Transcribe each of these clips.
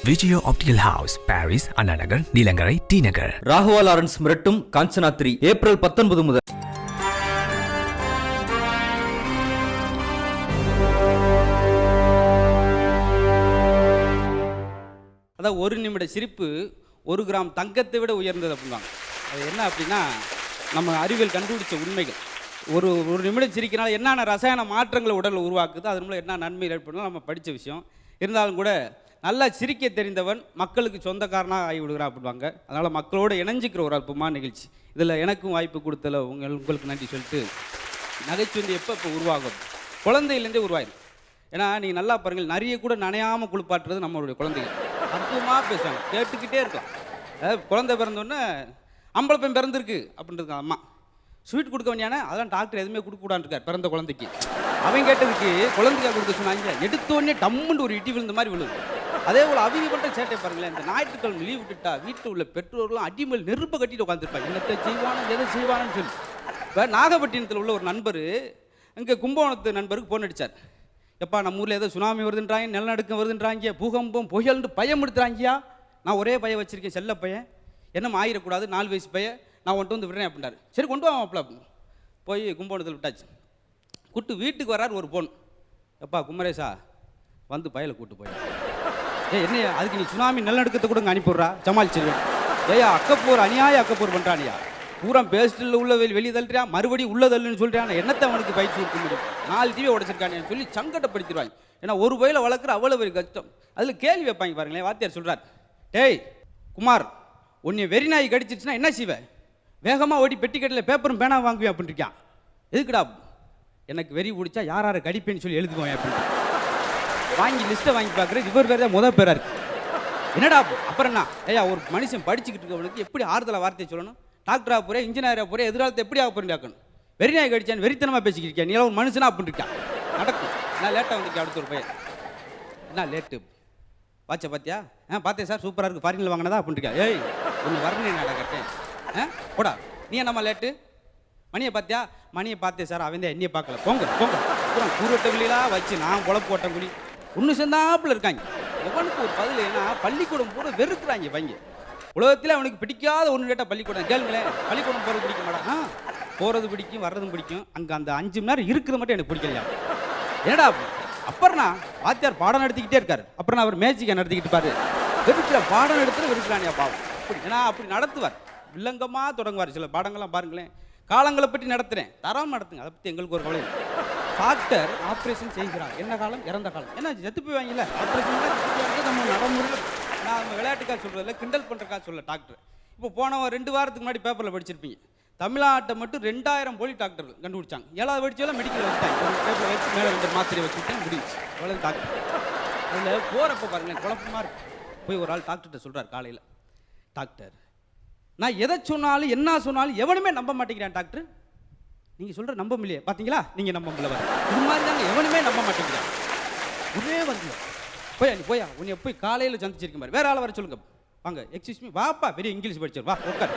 Vijaya optical house, Paris, Anna Nagar, Neelankarai, D நகர். Raghava Lawrence மிரட்டும் Kanchana 3 April 19 முதல். அதான் ஒரு நிமிட சிரிப்பு 1 கிராம் தங்கத்தை விட உயர்ந்தது அப்படின்வாங்க. அது என்ன அப்படின்னா, நம்ம அறிவியல் கண்டுபிடிச்ச உண்மைகள். ஒரு ஒரு நிமிடம் சிரிக்கிறனால என்னென்ன ரசாயன மாற்றங்களை உடலில் உருவாக்குது, அதன் மூலம் என்ன நன்மை ஏற்படும் நம்ம படித்த விஷயம். இருந்தாலும் கூட நல்லா சிரிக்க தெரிந்தவன் மக்களுக்கு சொந்தக்காரனாக ஆகி விடுகிறான் அப்படின்வாங்க. அதனால் மக்களோடு இணைஞ்சிக்கிற ஒரு அற்புதமான நிகழ்ச்சி. இதில் எனக்கும் வாய்ப்பு கொடுத்தல உங்களுக்கு நன்றி சொல்லிட்டு, நகைச்சுவை வந்து எப்போ உருவாகும், குழந்தையிலேருந்தே உருவாயிடும். ஏன்னா நீங்கள் நல்லா பாருங்கள், நிறைய கூட நனையாமல் குளிப்பாட்டுறது நம்மளுடைய குழந்தைகள் அற்புதமாக பேசுவாங்க, கேட்டுக்கிட்டே இருக்கலாம். அதாவது குழந்தை பிறந்தோடனே அம்பளப்பையன் பிறந்திருக்கு அப்படின்றது அம்மா ஸ்வீட் கொடுக்க வேண்டியானே, அதெல்லாம் டாக்டர் எதுவுமே கொடுக்கூடான்னு இருக்கார் பிறந்த குழந்தைக்கு. அவன் கேட்டதுக்கு குழந்தைக்காக கொடுக்க சொன்னாங்க, எடுத்தோடனே டம்முன்னு ஒரு இட்டி விழுந்த மாதிரி விழுது. அதே போல் அவங்க மட்டும் சேட்டை பாருங்களேன், இந்த ஞாயிற்றுக்கிழமை லீவ் விட்டுட்டா வீட்டில் உள்ள பெற்றோர்களும் அடிமேல் நெருப்பை கட்டிட்டு உட்காந்துருப்பாங்க, என்னத்தை செய்வானு எதை செய்வானு சொல்லி. இப்போ நாகப்பட்டினத்தில் உள்ள ஒரு நண்பர் இங்கே கும்பகோணத்து நண்பருக்கு ஃபோன் அடித்தார். எப்பா நம்ம ஊரில் ஏதோ சுனாமி வருதுன்றாங்க, நிலநடுக்கம் வருதுன்றாங்க, பூகம்பம் புயல்னு பயம் எடுத்துறாங்கயா. நான் ஒரே பையன் வச்சுருக்கேன், செல்ல பையன், என்னம்மா ஆயிடக்கூடாது, 4 வயசு பையன், நான் ஒன்ட்டு வந்து விடுறேன் அப்படின்னாரு. சரி கொண்டு வாங்கப்பல அப்படின்னு போய் கும்பகோணத்தில் விட்டாச்சு. கூட்டு வீட்டுக்கு வராரு ஒரு பொண்ணு. எப்பா குமரேசா வந்து பயலை கூட்டு போய், என்னையா அதுக்கு நீ சுனாமி நிலநடுக்கத்தை கூட அனுப்பிடுறா, சமாளிச்சிருவேன். ஏயா அக்கப்போர் அநியாய அக்கப்போர் பண்ணுறானியா, பூரா பேஸ்டில் உள்ள வெளியே தள்ளுறியா, மறுபடியும் உள்ள தள்ளுன்னு சொல்கிறான், என்னத்தை அவனுக்கு பயிற்சி இருக்க முடியும், 4 டிவி உடச்சிருக்கானு சொல்லி சங்கடப்படுத்திடுவாங்க. ஏன்னா ஒரு வயலை வளர்க்குற அவ்வளோ ஒரு கஷ்டம். அதில் கேள்வி வைப்பாங்க பாருங்களேன். வாத்தியார் சொல்கிறார், டேய் குமார், உன்னை வெறி நாய் கடிச்சிருச்சுன்னா என்ன செய்வேன், வேகமாக ஓடி பெட்டிக்கட்டில் பேப்பரும் பேனா வாங்குவேன் அப்படின்னு இருக்கான். எதுக்குடா, எனக்கு வெறி பிடிச்சா யார் யாரை கடிப்பேன்னு சொல்லி எழுதுக்குவேன் அப்படின்னு வாங்கி லிஸ்ட்டை வாங்கி பார்க்குறேன். இவர் பேர் தான் முதல் பேராக இருக்குது. என்னடா அப்புறம் என்ன ஐயா, ஒரு மனுஷன் படிச்சுக்கிட்டு இருக்கவனுக்கு எப்படி ஆறுதலாக வார்த்தையை சொல்லணும், டாக்டராக போகிறேன், இன்ஜினியராக போகிறேன், எதிர்காலத்தை எப்படி ஆக போகிறேன் கேட்கணும். வெறி நாய் கடிச்சான்னு வெறித்தனமாக பேசிக்கிட்டு நீ ஒரு மனுஷனா அப்படின்னு இருக்கான். நடக்கும். நான் லேட்டாக வந்துருக்கேன். அடுத்த ஒரு பையன், என்ன லேட்டு வாட்சை பார்த்தியா, பார்த்தேன் சார், சூப்பராக இருக்குது, ஃபாரினில் வாங்கினதா அப்படின்னு இருக்கா. ஏய் ஒன்று வரணும் நட கட்டேன் போடா, நீ என்னம்மா லேட்டு, மணியை பார்த்தியா, மணியை பார்த்தேன் சார், அவன் தான் என்னையை பார்க்கல, போங்க போங்க. அப்புறம் கூரட்டவிலாம் வச்சு நான் குழப்பு போட்டேன் குடி ஒன்று சேர்ந்தாப்புல இருக்காங்க. எவனுக்கு ஒரு பதில், ஏன்னா பள்ளிக்கூடம் கூட வெறுக்கிறாங்க வைங்க. உலகத்தில் அவனுக்கு பிடிக்காத ஒன்று கேட்டால் பள்ளிக்கூடம். கேளுங்களேன், பள்ளிக்கூடம் போகிறது பிடிக்க மாட்டா, போகிறது பிடிக்கும், வர்றதும் பிடிக்கும், அங்கே அந்த 5 மணி நேரம் இருக்கிறது மட்டும் எனக்கு பிடிக்கலையா. என்னடா அப்புறம்னா வாத்தியார் பாடம் நடத்திக்கிட்டே இருக்காரு, அப்புறம் அவர் மேஜிக்கை நடத்திக்கிட்டு பாரு, வெறுக்கிற பாடம் எடுத்துட்டு வெறுக்கிறானியா பாவம். அப்படி ஏன்னா அப்படி நடத்துவார், வில்லங்கமாக தொடங்குவார். சில பாடங்கள்லாம் பாருங்களேன், காலங்களை பற்றி நடத்துகிறேன், தராமல் நடத்துங்க, அதை பற்றி எங்களுக்கு ஒரு கவலை. டாக்டர் ஆப்ரேஷன் செய்கிறார், என்ன காலம், இறந்த காலம், என்ன செத்து போய் வாங்கல ஆப்ரேஷன் நம்ம நடைமுறையில். நான் நம்ம விளையாட்டுக்காக சொல்கிறதில்ல, கிண்டல் பண்ணுறக்காக சொல்ல. டாக்டர் இப்போ போன 2 வாரத்துக்கு முன்னாடி பேப்பரில் படிச்சிருப்பீங்க, தமிழ்நாட்டை மட்டும் 2000 போலி டாக்டர்கள் கண்டுபிடிச்சாங்க. 7வது படிச்செல்லாம் மெடிக்கல் வச்சுட்டாங்க, ஒரு பேப்பர் வச்சு மேலே 2 மாத்திரை வச்சுட்டு முடிச்சு அவ்வளோ டாக்டர். அதில் போகிறப்ப பாருங்களேன் குழப்பமாக இருக்கு. போய் ஒரு ஆள் டாக்டர்கிட்ட சொல்கிறார் காலையில், டாக்டர் நான் எதை சொன்னாலும் என்ன சொன்னாலும் எவனுமே நம்ப மாட்டேங்கிறான் டாக்டர். நீங்கள் சொல்கிற நம்ப முடியலையே, பார்த்தீங்களா நீங்கள் நம்ப முடியல, இது மாதிரி தாங்க எவனுமே நம்ப மாட்டேங்கிறான். ஒரே வந்து போயா நீ போயா, உன்னை போய் காலையில் சந்திச்சிருக்க மாதிரி வேற ஆளை வர சொல்லுங்க, வாங்க எக்ஸ்கியூஸ் மீ, வாப்பா பெரிய இங்கிலீஷ் படிச்சார், வா உட்கார்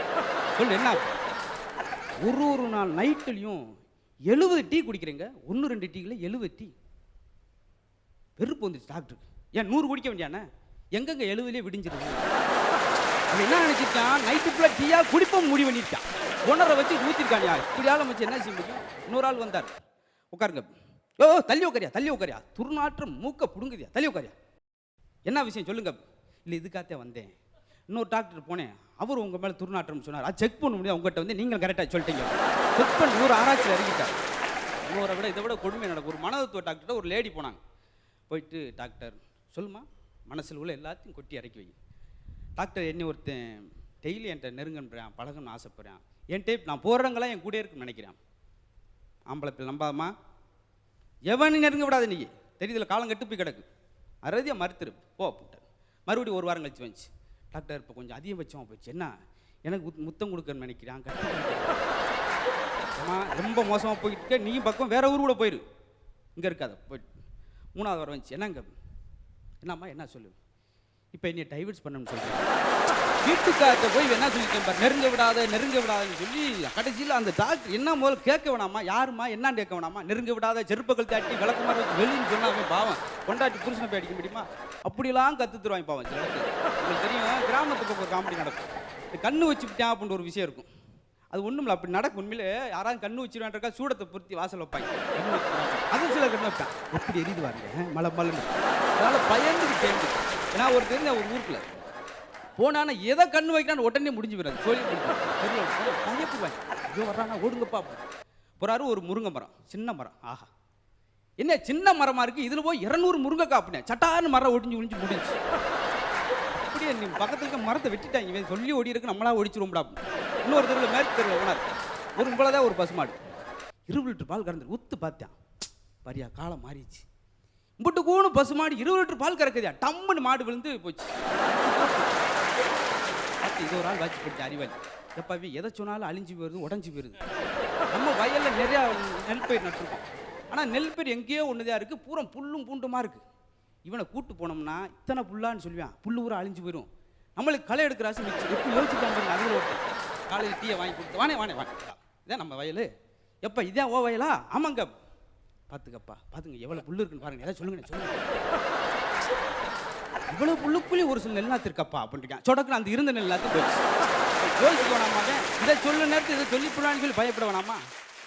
சொல்லு என்ன. ஒரு நாள் நைட்டுலையும் 70 டீ குடிக்கிறீங்க, 1-2 டீயில் 70 டீ. வெறுப்பு வந்துச்சு டாக்டருக்கு. ஏன் 100 குடிக்க வேண்டியானே, எங்கெங்க 70லே விடிஞ்சிருக்கு. அவன் என்ன நினைச்சிருக்கான், நைட்டு ஃபுல்லாக டீயா குடிப்போம் முடிவு பண்ணியிருக்கான், உணரை வச்சு ஊற்றிருக்கானியா. இப்படி ஆளை வச்சு என்ன செய்ய முடியும். இன்னொரு ஆள் வந்தார், உட்காருங்க, ஓ தள்ளி உட்காரியா தள்ளி உட்காரியா, துர்நாற்றம் மூக்க பிடுங்குதியா, தள்ளி உட்காரியா, என்ன விஷயம் சொல்லுங்க. இல்லை இதுக்காகத்தே வந்தேன். இன்னொரு டாக்டர் போனேன், அவர் உங்கள் மேலே துர்நாற்றம் சொன்னார், அது செக் பண்ண முடியாது உங்கள்கிட்ட வந்து, நீங்கள் கரெக்டாக சொல்லிட்டீங்க, செக் பண்ணி ஒரு ஆராய்ச்சியில் இறங்கிட்டார். இன்னொரை விட இதை விட கொடுமை நடக்கும். ஒரு மனதத்துவ டாக்டர்கிட்ட ஒரு லேடி போனாங்க. போயிட்டு டாக்டர் சொல்லுமா, மனசில் உள்ள எல்லாத்தையும் கொட்டி இறக்கி வை. டாக்டர் என்னை ஒருத்தன் டெய்லி என்கிட்ட நெருங்கன்றான், பழகணும்னு ஆசைப்படுறேன், என் டைப் நான் போகிறவங்களாம் என் கூட இருக்குன்னு நினைக்கிறேன். ஆம்பளை பிள்ளை நம்பாதம்மா, எவனு நெருங்க விடாது, நீ தெரியுதுல காலம் கட்டு போய் கிடக்கு, அறுதியாக மறுத்துரு போ அப்படின்ட்டார். மறுபடியும் 1 வாரம் கழிச்சு வந்துச்சு, டாக்டர் இப்போ கொஞ்சம் அதிகபட்சமாக போச்சு, என்ன எனக்கு முத்தம் கொடுக்கணும்னு நினைக்கிறான், ரொம்ப மோசமாக போயிட்டு இருக்க, நீயும் பக்கம் வேற ஊர் கூட போயிரு, இங்கே இருக்காத போயிட்டு. 3வது வாரம் வந்துச்சு, என்னங்க என்னம்மா என்ன சொல்லு, இப்போ என்னை டைவர்ஸ் பண்ணணும்னு சொல்கிறேன். வீட்டுக்கார்ட்ட போய் என்ன சொல்லிட்டேன் பாரு, நெருங்க விடாதுன்னு சொல்லி கடைசியில் அந்த டாக்டர் என்ன முதல்ல கேட்க வேணாமா, யாருமா என்னான்னு கேட்க வேணாமா, நெருங்க விடாத செருப்புகள் தாட்டி விளக்குமாறு வச்சு வெளின்னு சொன்னாவே பாவம் கொண்டாட்டி புருஷனை போய் அடிக்க முடியுமா, அப்படிலாம் கற்றுத்துருவாங்க பாவம். சில இடத்துல உங்களுக்கு தெரியும், கிராமத்து பக்கம் ஒரு காமெடி நடக்கும். இந்த கண்ணு வச்சுக்கிட்டான் அப்படின்ற ஒரு விஷயம் இருக்கும். அது ஒன்றும் இல்லை, அப்படி நடக்கும். உண்மையிலே யாராவது கண்ணு வச்சுருவான்றக்கா சூடத்தை பொருத்தி வாசல் வைப்பாங்க. அது சில கண்ணு வைப்பான், எப்படி எரியுது பாருங்க மழை மழைன்னு. அதனால் பயந்துக்கு சேர்ந்து, ஏன்னா ஒரு தெரிஞ்ச ஒரு ஊருக்குள்ள போனான்னா எதை கண்ணு வைக்கிறான்னு உடனே முடிஞ்சு போயிடாது. சொல்லி பயப்படுவாங்க, ஐயோ வர்றாங்க ஓடுங்கப்பா. போறாரு ஒரு முருங்கை மரம், சின்ன மரம். ஆஹா என்ன சின்ன மரமாக இருக்குது, இதில் போய் 200 முருங்கைக்கா அப்படின்னேன். சட்டான்னு மரம் ஒடிஞ்சு முடிஞ்சு. அப்படியே நீ பக்கத்தில் இருக்க மரத்தை வெட்டிட்டாங்க, இவன் சொல்லி ஓடி இருக்கு, நம்மளா ஒடிச்சிருவோம்டா. இன்னொரு தெருவில் மேற்கு தெருவில் போனார், ஒரு உங்களதான் ஒரு பசுமாடு 20 லிட்டர் பால் கறந்து ஊத்து பார்த்தேன். பாரியா காலம் மாறிடுச்சு, இம்புட்டு கூணு பசுமாடு 20 லிட்டர் பால் கறக்குதியா, டம்முன்னு மாடு விழுந்து போச்சு. இது ஒரு ஆள் வாட்சி போட்டு அறிவாளி, எப்பாவே எதை சொன்னாலும் அழிஞ்சு போயிருது, உடஞ்சி போயிருது. நம்ம வயலில் நிறையா நெல் பயிர் நட்டுருக்கோம், ஆனால் நெல் பயிர் எங்கேயோ ஒன்றுதான் இருக்குது, பூரா புல்லும் பூண்டுமா இருக்குது. இவனை கூட்டு போனோம்னா இத்தனை புல்லான்னு சொல்லுவான், புல்லு ஊரா அழிஞ்சு போயிடும். நம்மளுக்கு களை எடுக்கிற ஆசை மிச்சு எப்படி யோசிக்காம அதில் ஓட்டு காலையில் டீயை வாங்கி கொடுத்து வானே இதான் நம்ம வயல். எப்போ இதான் ஓ வயலா? ஆமாங்க, பார்த்துக்கப்பா பார்த்துங்க எவ்வளோ புல்லு இருக்குன்னு பாருங்க, எதாவது சொல்லுங்க. இவ்வளோ புல்லுக்குள்ளேயும் ஒரு சில நெல்லாத்து இருக்கப்பா அப்படின்ட்டு சொடக்குன்னு அந்த இருந்த நெல்லாத்து போயிடுச்சு. யோசிக்க வேணாமா, இதை சொல்ல நேரத்தில் இதை சொல்லி போடான்னு சொல்லி பயப்பட வேணாமா?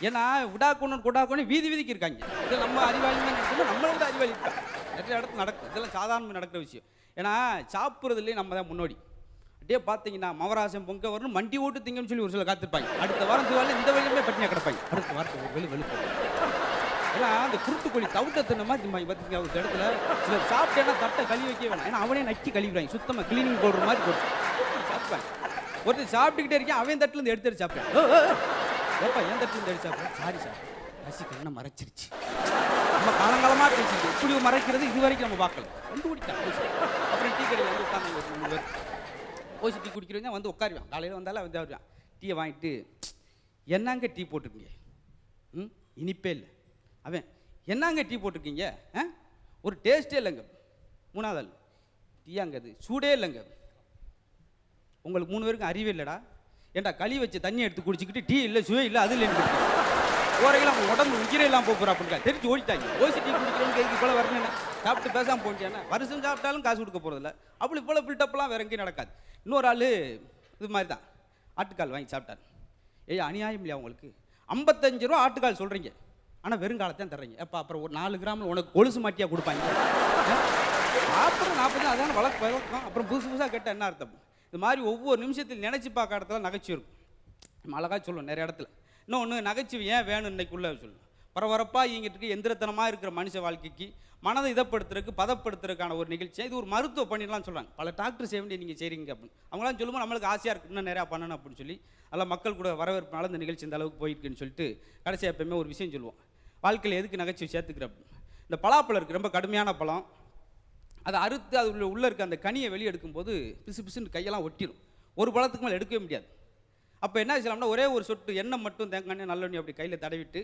ஏன்னா கொடாக்கணும் வீதிக்கு இருக்காங்க. இதில் நம்ம அறிவாளின்னு நினைச்சோம்னா நம்மளை விட அறிவாளி இருக்காங்க. நிறைய இடத்துல நடக்கும், இதெல்லாம் சாதாரணமாக நடக்கிற விஷயம். ஏன்னா சாப்பிட்றதுலேயே நம்ம தான் முன்னோடி. அப்படியே பார்த்தீங்கன்னா மவராசம் பொங்க வரணும் மண்டி ஓட்டு திங்கன்னு சொல்லி ஒரு சில காத்திருப்பாங்க. அடுத்த வாரம் திவாலில் இந்த வழியுமே பட்டினியாக கிடப்பாங்க. அடுத்த வாரத்தை ஒரு வெளுப்பு. ஏன்னா அந்த குருட்டுக்கோழி தவிட்ட தின்ன மாதிரி பார்த்தீங்க ஒரு இடத்துல சில சாப்பிட்டேன்னா தட்டை கழுவி வைக்க வேணாம், ஏன்னா அவனே நக்கி கழுவிடுவாங்க. சுத்தமாக கிளீனிங் போடுற மாதிரி போட்டு சாப்பிடுவாங்க. ஒருத்தர் சாப்பிட்டுக்கிட்டே இருக்கேன், அவன் தட்டுலேருந்து எடுத்து சாப்பிட்டேன். ஏப்பா என் தட்டுலேருந்து எடுத்து சாப்பிட்றேன், சாரி சார் பசி கண்ணை மறைச்சிருச்சு. நம்ம காலங்காலமாக பேசிட்டு இப்படி மறைக்கிறது இது வரைக்கும் நம்ம பார்க்கல, கண்டுபிடிக்கலாம். அப்புறம் டீ கடையில் வந்து உட்காந்து ஒரு 3 பேர் ஓசி டீ குடிக்கிறவங்க வந்து உட்காருவான். காலையில் வந்தாலும் வந்து வருவான், டீயை வாங்கிட்டு என்னங்க டீ போட்டிருக்கீங்க, இனிப்பே இல்லை. அவன் என்னங்க டீ போட்டிருக்கீங்க, ஒரு டேஸ்ட்டே இல்லைங்க. 3வது ஆள் டீயாங்க அது சூடே இல்லைங்க. உங்களுக்கு 3 பேருக்கும் அறிவே இல்லைடா, ஏன்டா களி வச்சு தண்ணி எடுத்து குடிச்சிக்கிட்டு டீ இல்லை சுவே இல்லை அது இல்லைன்னு ஓரையில் அவங்க உடம்பு உயிரெல்லாம் போகிறா அப்படின்க்கா தெரிஞ்சு ஓடிட்டாங்க. ஓசி டீ குடிக்கிறவங்க எதுக்கு போல வரணுன்னு சாப்பிட்டு பேசாமல் போயிட்டானா, வருஷம் சாப்பிட்டாலும் காசு கொடுக்க போகிறதில்ல. அப்படி போல பில்டப்லாம் வேற எங்கேயும் நடக்காது. இன்னொரு ஆள் இது மாதிரி தான் ஆட்டுக்கால் வாங்கி சாப்பிட்டார். ஏய் அநியாயம் இல்லையா உங்களுக்கு, 55 ரூபா ஆட்டுக்கால் சொல்கிறீங்க, ஆனால் வெறுங்காலத்தான் தர்றீங்க. எப்போ அப்புறம் ஒரு 4 கிராமில் உனக்கு கொலுசு மாட்டியாக கொடுப்பாங்க. அப்புறம் 40 அதான வழக்கம். அப்புறம் புதுசாக கேட்டால் என்ன அர்த்தம்? இது மாதிரி ஒவ்வொரு நிமிஷத்தில் நினச்சி பார்க்க இடத்துல நகைச்சுவை இருக்கும். நம்ம அழகாக சொல்லுவோம் நிறைய இடத்துல. இன்னொன்று நகைச்சுவை ஏன் வேணும் இன்னைக்குள்ளே சொல்லுவோம். பரபரப்பாக இங்கிட்டு இருக்கு எந்திரத்தனமாக இருக்கிற மனுஷ வாழ்க்கைக்கு மனதை இதப்படுத்துறதுக்கு பதப்படுத்துறதுக்கான ஒரு நிகழ்ச்சி. இது ஒரு மருத்துவ பண்ணிடலாம் சொல்லுவாங்க. பல டாக்டர் செய்ய வேண்டிய நீங்கள் செய்கிறீங்க அப்படின்னு அவங்களாம் சொல்லும்போது நம்மளுக்கு ஆசையாக இருக்குது இன்னும் நிறையா பண்ணணும் அப்படின்னு சொல்லி அதெல்லாம் மக்கள் கூட வரவேற்பு இந்த நிகழ்ச்சி இந்த அளவுக்கு போயிருக்குன்னு சொல்லிட்டு கடைசியாக எப்பயுமே ஒரு விஷயம் சொல்லுவோம். வாழ்க்கையில் எதுக்கு நகைச்சுவை சேர்த்துக்கிற அப்படின்னு. இந்த பலாப்பழம் இருக்குது, ரொம்ப கடுமையான பழம். அதை அறுத்து அது உள்ளே இருக்க அந்த கனியை வெளியே எடுக்கும்போது பிசு பிசுன்னு கையெல்லாம் ஒட்டிடும். ஒரு பழத்துக்கு மேலே எடுக்கவே முடியாது. அப்போ என்ன செய்யலாம்னா ஒரே ஒரு சொட்டு எண்ணெய் மட்டும் தேங்காய் நல்லெண்ணெய் அப்படி கையில் தடவிட்டு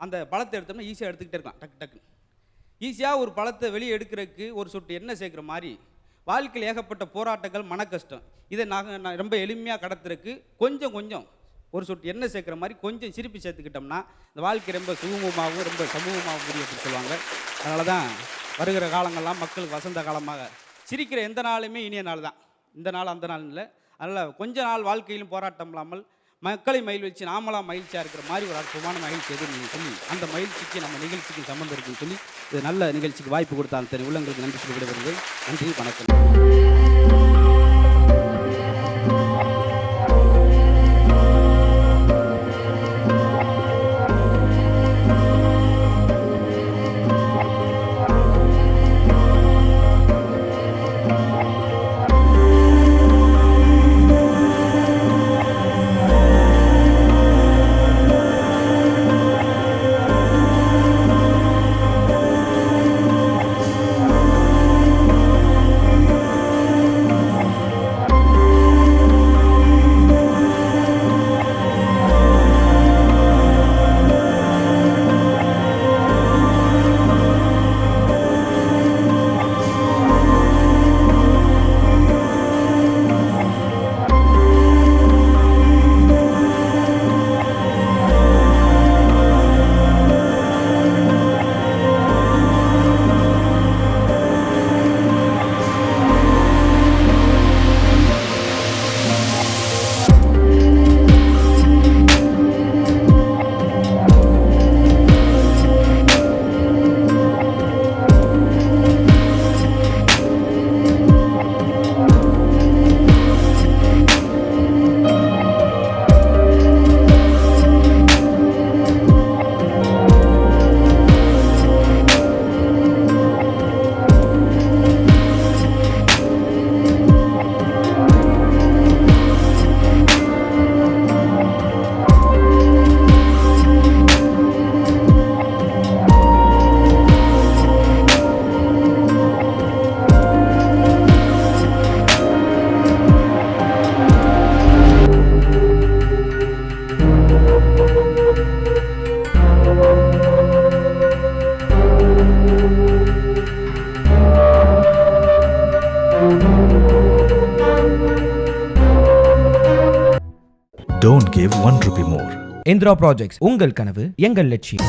அந்த பழத்தை எடுத்தோம்னா ஈஸியாக எடுத்துக்கிட்டே இருக்கலாம். டக்குன்னு ஈஸியாக ஒரு பழத்தை வெளியே எடுக்கிறதுக்கு ஒரு சொட்டு எண்ணெய் சேர்க்குற மாதிரி வாழ்க்கையில் ஏகப்பட்ட போராட்டங்கள் மன கஷ்டம் இதை நான் ரொம்ப எளிமையாக கடத்துறதுக்கு கொஞ்சம் ஒரு சொட்டு எண்ணெய் சேர்க்குற மாதிரி கொஞ்சம் சிரிப்பு சேர்த்துக்கிட்டோம்னா இந்த வாழ்க்கை ரொம்ப சுகமமாகவும் ரொம்ப சமூகமாகவும் முடியும் அப்படின்னு சொல்லுவாங்க. அதனால தான் வருகிற காலங்கள்லாம் மக்களுக்கு வசந்த காலமாக சிரிக்கிற எந்த நாளுமே இனிய நாள் தான். இந்த நாள் அந்த நாள் இல்லை. அதனால் கொஞ்ச நாள் வாழ்க்கையிலும் போராட்டம் இல்லாமல் மக்களை மகிழ்ச்சி நாமளாம் மகிழ்ச்சியாக இருக்கிற மாதிரி ஒரு அற்புதமான மகிழ்ச்சி எது நீங்கள் சொல்லி அந்த மகிழ்ச்சிக்கு நம்ம நிகழ்ச்சிக்கு சம்மந்தம் இருக்குன்னு சொல்லி இது நல்ல நிகழ்ச்சிக்கு வாய்ப்பு கொடுத்தாலும் தெரியும் உள்ளங்களுக்கு நன்றி சொல்லி விடுவது. நன்றி, வணக்கம். Don't give 1 rupee more. Indira projects, உங்கள் கனவு எங்கள் லட்சியம்.